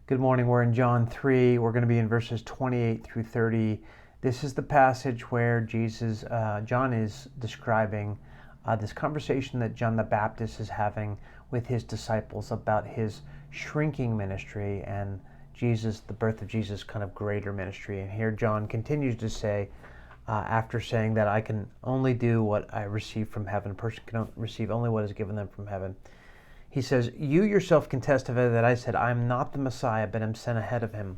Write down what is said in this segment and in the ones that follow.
Good morning. We're in John 3. We're going to be in verses 28 through 30. This is the passage where John is describing this conversation that John the Baptist is having with his disciples about his shrinking ministry and the birth of Jesus' kind of greater ministry. And here John continues to say, after saying that I can only do what I receive from heaven, a person can receive only what is given them from heaven. He says, "You yourself can testify that I said, I am not the Messiah, but am sent ahead of him.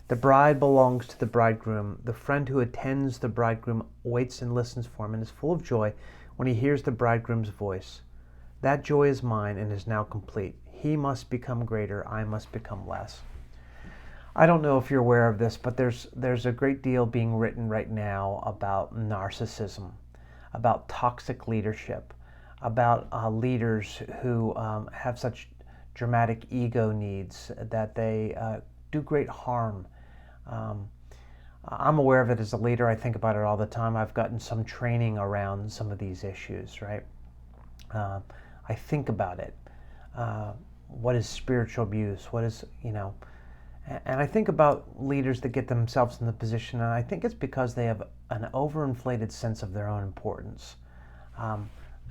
The bride belongs to the bridegroom. The friend who attends the bridegroom waits and listens for him and is full of joy when he hears the bridegroom's voice. That joy is mine and is now complete. He must become greater, I must become less." I don't know if you're aware of this, but there's a great deal being written right now about narcissism, about toxic leadership, about leaders who have such dramatic ego needs that they do great harm. I'm aware of it as a leader. I think about it all the time. I've gotten some training around some of these issues, right? I think about it. What is spiritual abuse? What is, and I think about leaders that get themselves in the position, and I think it's because they have an overinflated sense of their own importance.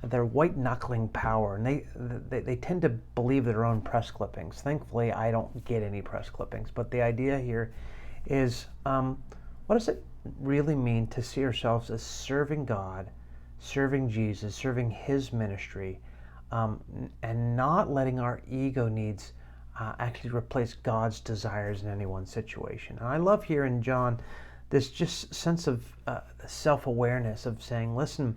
Their white-knuckling power, and they tend to believe their own press clippings. Thankfully, I don't get any press clippings, but the idea here is, what does it really mean to see ourselves as serving God, serving Jesus, serving His ministry, and not letting our ego needs actually replace God's desires in any one situation? And I love here in John this just sense of self-awareness of saying, listen,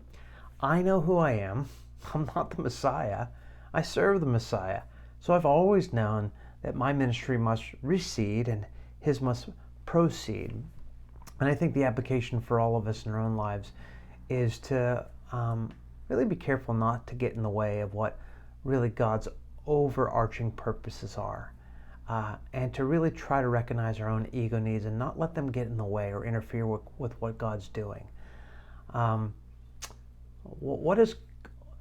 I know who I am. I'm not the Messiah. I serve the Messiah. So I've always known that my ministry must recede and His must proceed. And I think the application for all of us in our own lives is to really be careful not to get in the way of what really God's overarching purposes are. And to really try to recognize our own ego needs and not let them get in the way or interfere with what God's doing.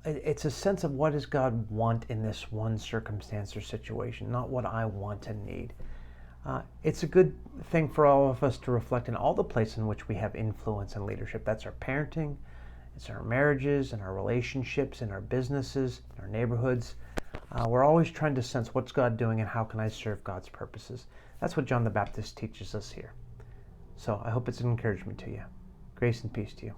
It's a sense of what does God want in this one circumstance or situation, not what I want and need. It's a good thing for all of us to reflect in all the places in which we have influence and leadership. That's our parenting, it's our marriages and our relationships and our businesses, our neighborhoods. We're always trying to sense what's God doing and how can I serve God's purposes. That's what John the Baptist teaches us here. So I hope it's an encouragement to you. Grace and peace to you.